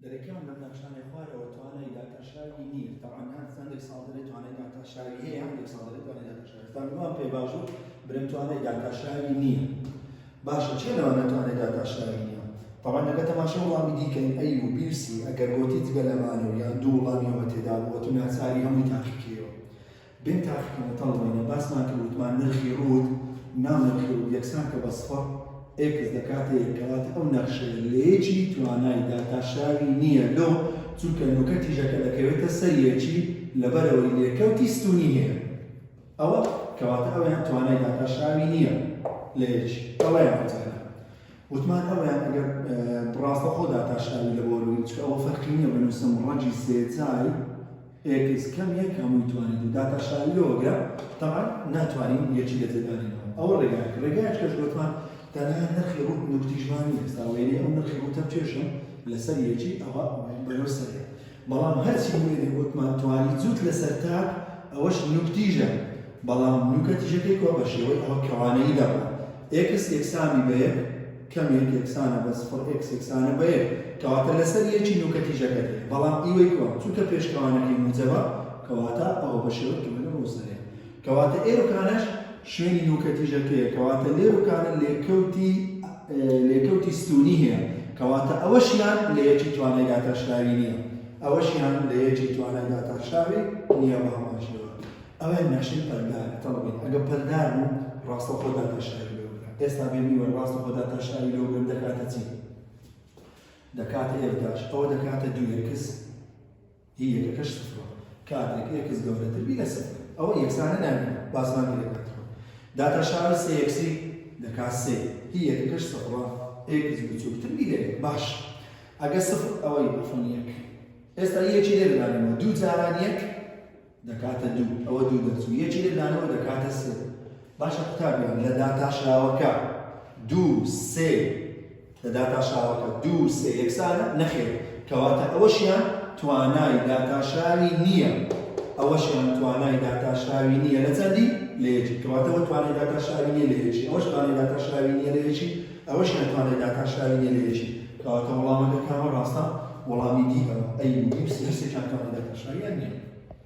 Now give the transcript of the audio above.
دەرەکەم لەم نەخشانەی خوارەوە توانای داتاشاوی نییە. تەعاان هەندێک ساڵ دەرێت توانای داتاشاوی هەیە، هەندێک ساڵ دەرێت توانای داتاشاوی هەیە. تاوان پێ باشوو برم توانای داتاشاوی نییە. باشە چێ لەوانە توانای داتاشاوی نییە؟ تەعاان لەگە تەماشا وڵامی دیکەین ئەی و بیرسی ئەگەر گۆتی جگە لەمانەوە یان دوو وڵامیەوە تێدا بووە تو ناچاری هەمووی تاقیکەوە. بین تاقیکەوە تەڵبینە باسمان کرد وتمان نرخی ڕوود ناونرخی ڕوود یەکسان کە بە سفەر ئێکس دەکاتە کەواتە ئەو نەخشە لێکی توانای داتاشاوی نییە لۆ چونکە نوکە تیژەکە دەکەوێتە سەریەکی لەبەرەوەی لێکەوتی ستونی هەیە. ئەوە کەواتە ئەویان توانای داتاشاوی نییە لێکی ئەوەیان وتانە. وتمان ئەویان ئەگەر ڕاستەخۆ داتاشاوی لە بۆروی چکە ئەوە فەرقی نییە بنووسم ڕەنجی سێجای ئێکس کەم یەک هەمووی توانێت و داتاشاوی لۆگرە تەعاان ناتوانین یەکی لەجێدانینەوە. ئەوە ڕێگایەکە ڕێگایەکەش گوتمان تەنها نرخی ڕوود نوکتیژمانی ئێستا وێنێ ئەو نرخی ڕووتە بچێشم لەسەر یەکی ئەوە بەرەو سەرێ. بەڵام هەرچی وێنێ گوتمان توانی جووت لەسەر تاک ئەوەش نوکتیژە بەڵام نوکە تیژەکەی کۆ بە شێوەی ئەوە کەوانەی دەبە. ئێکس یەکسانی بە یەک کەم یەک یەکسانە بە سفر ئێکس یەکسانە بە یەک کەواتە لەسەر یەکی نوکە تیژەکە دێ بەڵام ئیوەی کۆ چونکە پێشکەوانەکەی موجەبە کەواتە ئەوە بە شێوە کە بەرەو سەرێ. کەواتە ئێرۆکانەش شوێنی نوکە تیژەکەیە کەواتە لێرۆکانە لێکەوتی ستونی هەیە کەواتە ئەوەشیان لە یەکی توانای داتاشاوی نییە. ئەوەشیان لە یەکی توانای داتاشاوی نییە بە هەمان شێوە. ئەوە نەخشەی پەردارە تەڵبین ئەگەر پەردار بوو ڕاستەوخۆ داتاشاوی لێوەگرە. ئێستا بێنیوە ڕاستەوخۆ داتاشاوی لێوەگرم دەکاتە چی؟ دەکاتە ئێرداش ئەوە دەکاتە دوو ئێکس هی یەکەکەش سفرە کاتێک ئێکس گەورەتر بی لە سفر ئەوە یەکسانە نابێت باسمان لێکاتەوە. داتاشاوی سێ یەکسی دەکات سێ هی یەکەکەش سفرە ئێکس بچووکتر بی لێ باش ئەگە سفر ئەوەی بەفەن یەک ئێستا یەکی لێدانەوە دوو جاران یەک دەکاتە دوو ئەوە دوو دەچوو یەکی لێدانەوە دەکاتە سێ. باشە قوتابیان لە داتاشاوەکە دوو سێ لە داتاشاوەکە دوو سێ یەکسانە نەخێر کەواتە ئەوەشیان توانای داتاشاوی نییە. ئەوەشیان توانای داتاشاوی نییە لە چەندی لە یەکی کەواتەوە توانای داتاشاوی نییە لە یەکی ئەوەش توانای داتاشاوی نییە لە یەکی ئەوەشیان توانای داتاشاوی نییە لە یەکی کەواتە وەڵامەکە کامە ڕاستە وەڵامی دیکەوە ئەی هەرسێکیان توانای داتاشاویان نییە.